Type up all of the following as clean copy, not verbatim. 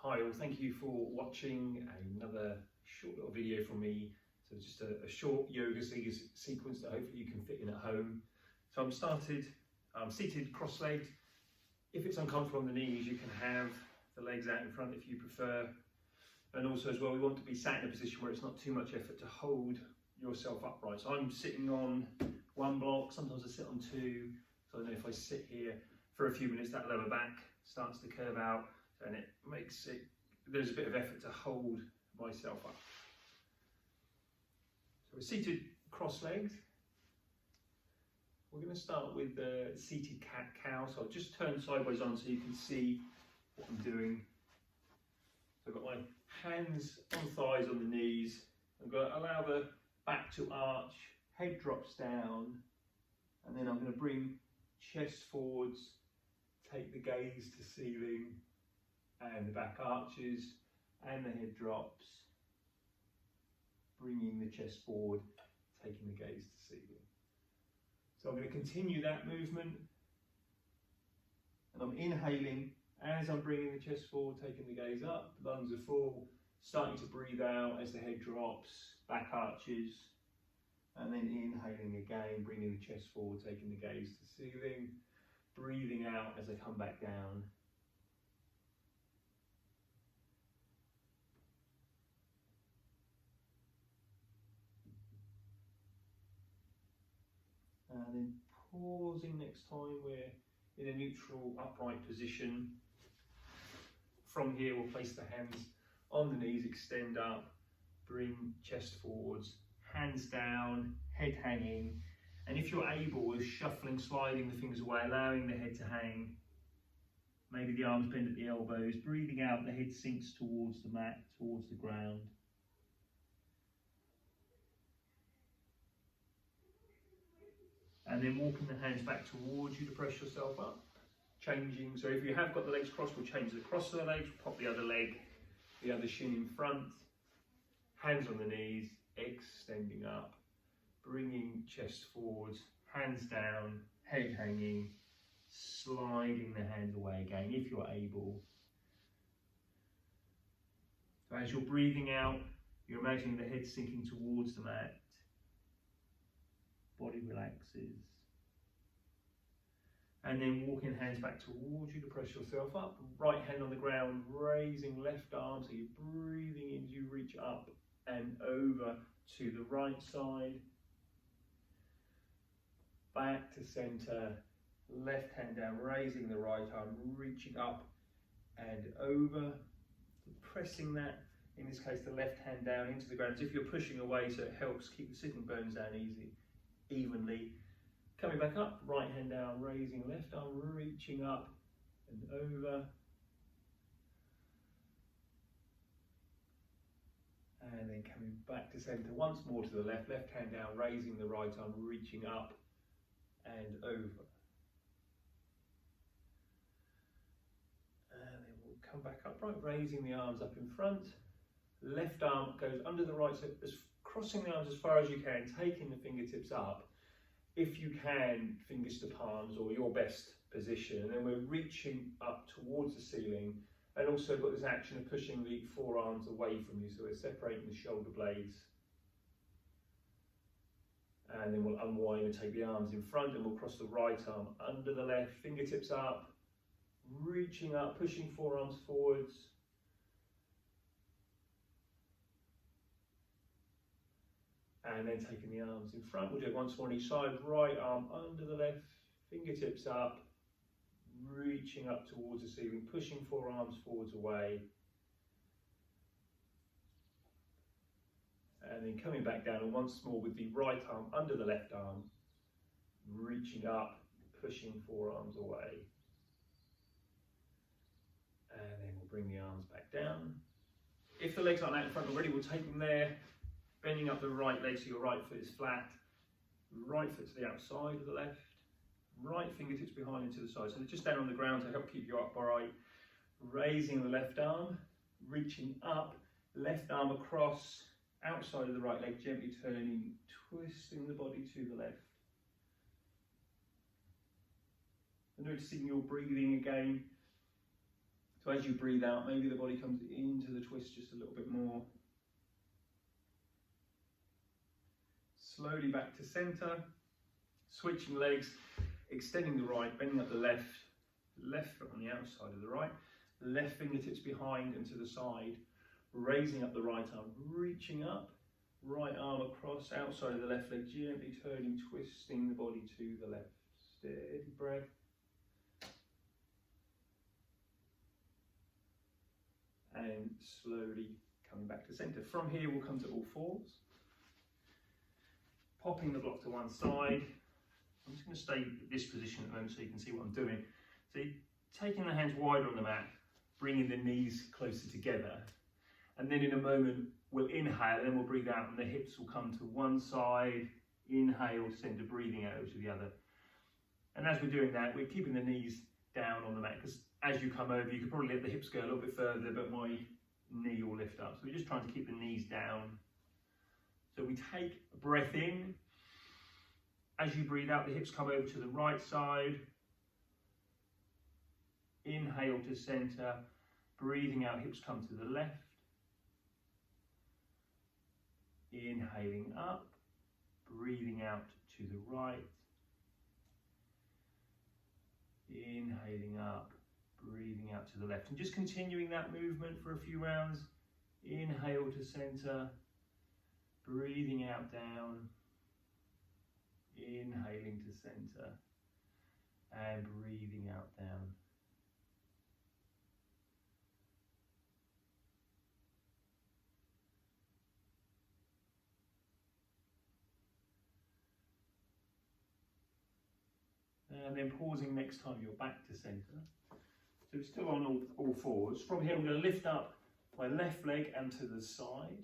Hi all, thank you for watching another short little video from me. So just a short yoga sequence that hopefully you can fit in at home. So I'm seated cross-legged. If it's uncomfortable on the knees, you can have the legs out in front if you prefer. And also as well, we want to be sat in a position where it's not too much effort to hold yourself upright. So I'm sitting on one block, sometimes I sit on two. So I know if I sit here for a few minutes, that lower back starts to curve out and it makes it, there's a bit of effort to hold myself up. So we're seated cross-legged. We're going to start with the seated cat-cow. So I'll just turn sideways on so you can see what I'm doing. So I've got my hands on thighs, on the knees. I'm going to allow the back to arch, head drops down, and then I'm going to bring chest forwards, take the gaze to ceiling, and the back arches, and the head drops, bringing the chest forward, taking the gaze to ceiling. So I'm going to continue that movement, and I'm inhaling as I'm bringing the chest forward, taking the gaze up, lungs are full, starting to breathe out as the head drops, back arches, and then inhaling again, bringing the chest forward, taking the gaze to ceiling, breathing out as I come back down. And then pausing next time we're in a neutral upright position. From here we'll place the hands on the knees, extend up, bring chest forwards, hands down, head hanging. And if you're able, shuffling, sliding the fingers away, allowing the head to hang. Maybe the arms bend at the elbows, breathing out, the head sinks towards the mat, towards the ground. And then walking the hands back towards you to press yourself up. Changing, so if you have got the legs crossed, we'll change the cross of the legs, pop the other leg, the other shin in front. Hands on the knees, extending up, bringing chest forwards, hands down, head hanging, sliding the hands away again if you're able. So as you're breathing out, you're imagining the head sinking towards the mat. Body relaxes. And then walking hands back towards you to press yourself up. Right hand on the ground, raising left arm. So you're breathing in, you reach up and over to the right side. Back to center. Left hand down, raising the right arm, reaching up and over. Pressing that, in this case, the left hand down into the ground as if you're pushing away, so it helps keep the sitting bones down evenly. Coming back up, right hand down, raising left arm, reaching up and over. And then coming back to centre once more to the left, left hand down, raising the right arm, reaching up and over. And then we'll come back upright, raising the arms up in front. Left arm goes under the right, so crossing the arms as far as you can, taking the fingertips up. If you can, fingers to palms or your best position. And then we're reaching up towards the ceiling, and also got this action of pushing the forearms away from you, so we're separating the shoulder blades. And then we'll unwind and take the arms in front, and we'll cross the right arm under the left, fingertips up, reaching up, pushing forearms forwards. And then taking the arms in front. We'll do it once more on each side. Right arm under the left, fingertips up, reaching up towards the ceiling, pushing forearms forwards away. And then coming back down, and once more with the right arm under the left arm, reaching up, pushing forearms away. And then we'll bring the arms back down. If the legs aren't out in front already, we'll take them there, bending up the right leg so your right foot is flat, right foot to the outside of the left, right fingertips behind and to the side. So they're just down on the ground to help keep you upright. Raising the left arm, reaching up, left arm across, outside of the right leg, gently turning, twisting the body to the left. And noticing your breathing again. So So as you breathe out, maybe the body comes into the twist just a little bit more. Slowly back to centre, switching legs, extending the right, bending up the left, left foot on the outside of the right, left fingertips behind and to the side, raising up the right arm, reaching up, right arm across, outside of the left leg, gently turning, twisting the body to the left. Steady breath. And slowly coming back to centre. From here we'll come to all fours. Popping the block to one side. I'm just going to stay in this position at the moment so you can see what I'm doing. So taking the hands wider on the mat, bringing the knees closer together. And then in a moment we'll inhale and then we'll breathe out and the hips will come to one side. Inhale, centre, breathing out to the other. And as we're doing that, we're keeping the knees down on the mat, because as you come over, you could probably let the hips go a little bit further, but my knee will lift up. So we're just trying to keep the knees down. So we take a breath in. As you breathe out, the hips come over to the right side. Inhale to centre. Breathing out, hips come to the left. Inhaling up. Breathing out to the right. Inhaling up, breathing out to the left, and just continuing that movement for a few rounds. Inhale to centre, breathing out down, inhaling to centre, and breathing out down. And then pausing next time you're back to centre. So we're still on all fours. From here I'm going to lift up my left leg and to the side,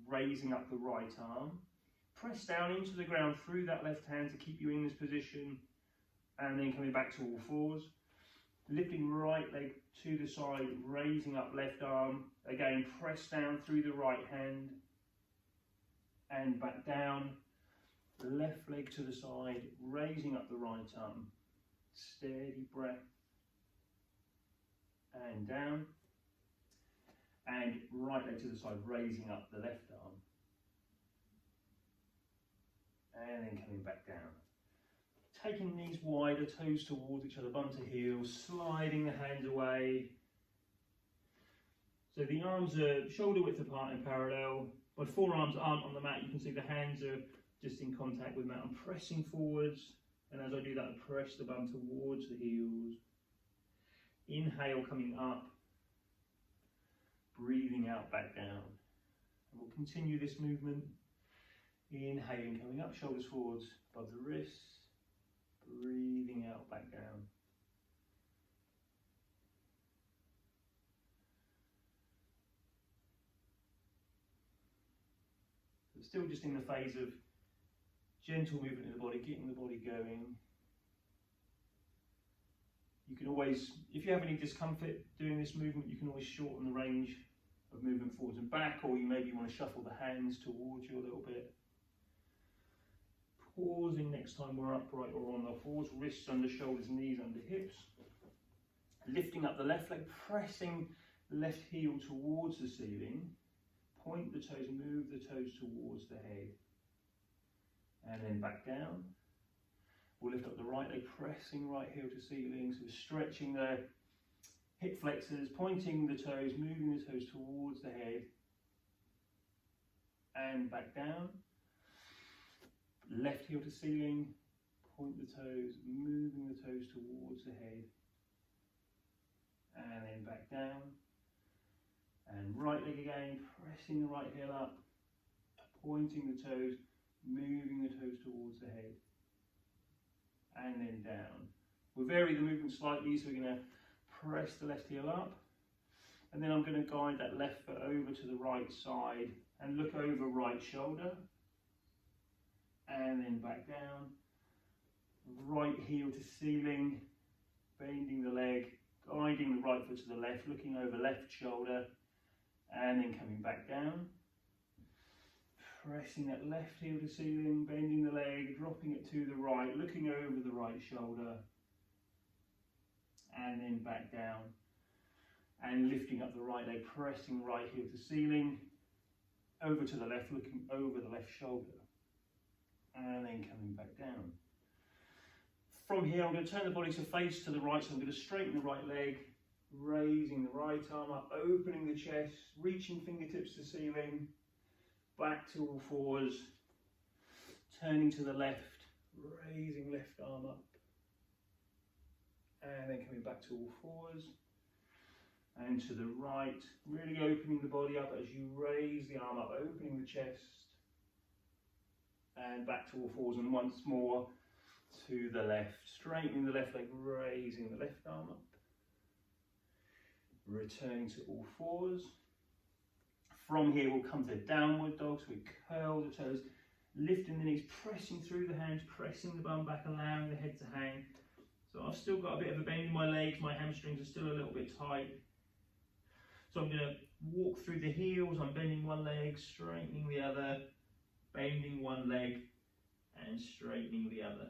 raising up the right arm. Press down into the ground through that left hand to keep you in this position, and then coming back to all fours. Lifting right leg to the side, raising up left arm. Again, press down through the right hand and back down. Left leg to the side, raising up the right arm. Steady breath. And down. And right leg to the side, raising up the left arm. And then coming back down. Taking knees wider, toes towards each other, bum to heel, sliding the hands away. So the arms are shoulder width apart and parallel. My forearms aren't on the mat. You can see the hands are just in contact with the mat. I'm pressing forwards, and as I do that, I press the bum towards the heels. Inhale, coming up. Breathing out, back down. And we'll continue this movement. Inhaling, coming up, shoulders forwards, above the wrists. Breathing out, back down. So still just in the phase of gentle movement in the body, getting the body going. You can always, if you have any discomfort doing this movement, you can always shorten the range of movement forwards and back, or you maybe want to shuffle the hands towards you a little bit. Pausing next time we're upright or on the fours, wrists under shoulders, knees under hips. Lifting up the left leg, pressing the left heel towards the ceiling. Point the toes, move the toes towards the head. And then back down. We'll lift up the right leg, pressing right heel to ceiling. So we're stretching the hip flexors, pointing the toes, moving the toes towards the head. And back down. Left heel to ceiling, point the toes, moving the toes towards the head. And then back down. And right leg again, pressing the right heel up, pointing the toes, moving the toes towards the head, and then down. We'll vary the movement slightly, so we're going to press the left heel up, and then I'm going to guide that left foot over to the right side and look over right shoulder, and then back down. Right heel to ceiling, bending the leg, guiding the right foot to the left, looking over left shoulder, and then coming back down. Pressing that left heel to ceiling, bending the leg, dropping it to the right, looking over the right shoulder, and then back down. and lifting up the right leg, pressing right heel to ceiling, over to the left, looking over the left shoulder, and then coming back down. From here, I'm going to turn the body to face to the right, so I'm going to straighten the right leg, raising the right arm up, opening the chest, reaching fingertips to ceiling, back to all fours, turning to the left, raising left arm up, and then coming back to all fours, and to the right, really opening the body up as you raise the arm up, opening the chest, and back to all fours, and once more to the left, straightening the left leg, raising the left arm up, returning to all fours. From here we'll come to downward dog, so we curl the toes, lifting the knees, pressing through the hands, pressing the bum back, allowing the head to hang. So I've still got a bit of a bend in my legs, my hamstrings are still a little bit tight. So I'm going to walk through the heels, I'm bending one leg, straightening the other, bending one leg and straightening the other.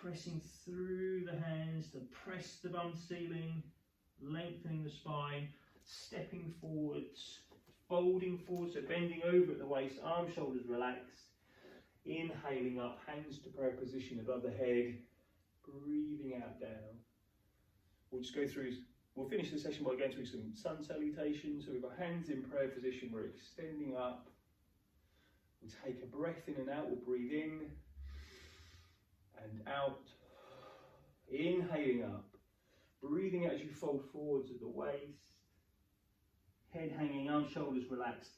Pressing through the hands to press the bum ceiling, lengthening the spine, stepping forwards, folding forwards, so bending over at the waist, arms, shoulders relaxed, inhaling up, hands to prayer position above the head, breathing out down. We'll just go through, we'll finish the session by going through some sun salutations. So we've got hands in prayer position, we're extending up. We'll take a breath in and out, we'll breathe in and out, inhaling up, breathing out as you fold forwards at the waist, head hanging, arms, shoulders relaxed,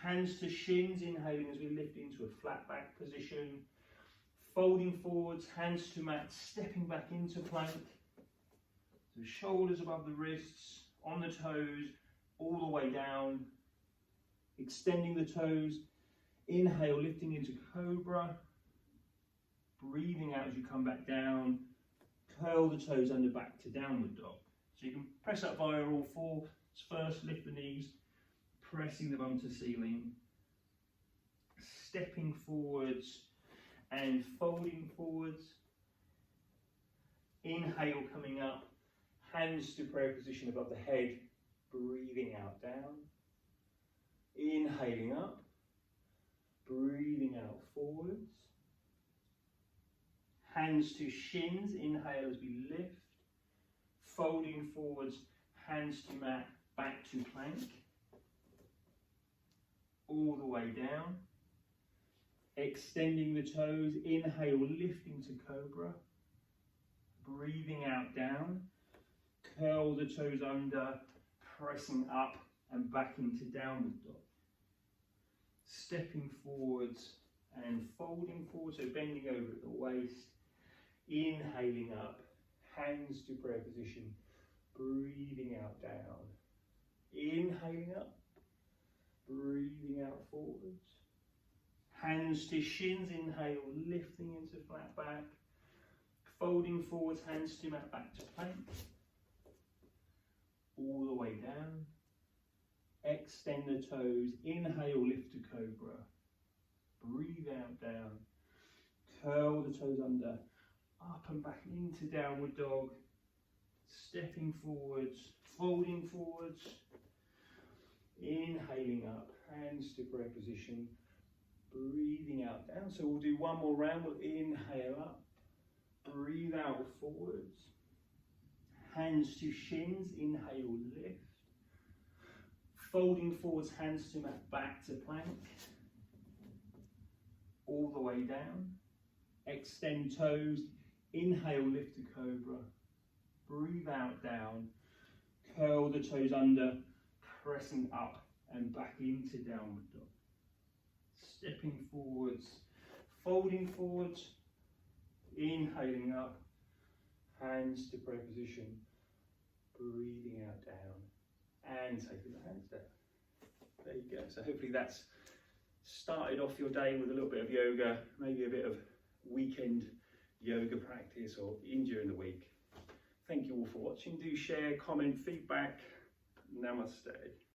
hands to shins, inhaling as we lift into a flat back position, folding forwards, hands to mat, stepping back into plank, so shoulders above the wrists, on the toes, all the way down, extending the toes, inhale, lifting into cobra, breathing out as you come back down, curl the toes under back to downward dog. So you can press up via all fours. First, lift the knees, pressing the bum to ceiling, stepping forwards and folding forwards. Inhale, coming up, hands to prayer position above the head, breathing out down. Inhaling up, breathing out forwards. Hands to shins, inhale as we lift, folding forwards, hands to mat, back to plank, all the way down, extending the toes, inhale, lifting to cobra, breathing out down, curl the toes under, pressing up and back into downward dog, stepping forwards and folding forward, so bending over at the waist, inhaling up, hands to prayer position, breathing out down, inhaling up, breathing out forwards, hands to shins, inhale, lifting into flat back, folding forwards, hands to mat, back to plank, all the way down, extend the toes, inhale, lift to cobra, breathe out down, curl the toes under, up and back into downward dog, stepping forwards, folding forwards, inhaling up, hands to prayer position, breathing out down. So we'll do one more round. We'll inhale up, breathe out forwards, hands to shins, inhale, lift, folding forwards, hands to mat, back to plank, all the way down, extend toes, inhale, lift to cobra, breathe out down, curl the toes under, pressing up and back into downward dog, stepping forwards, folding forwards, inhaling up, hands to prayer position, breathing out down and taking the hands down. There you go. So hopefully that's started off your day with a little bit of yoga, maybe a bit of weekend yoga practice or in during the week. Thank you all for watching. Do share, comment, feedback. Namaste.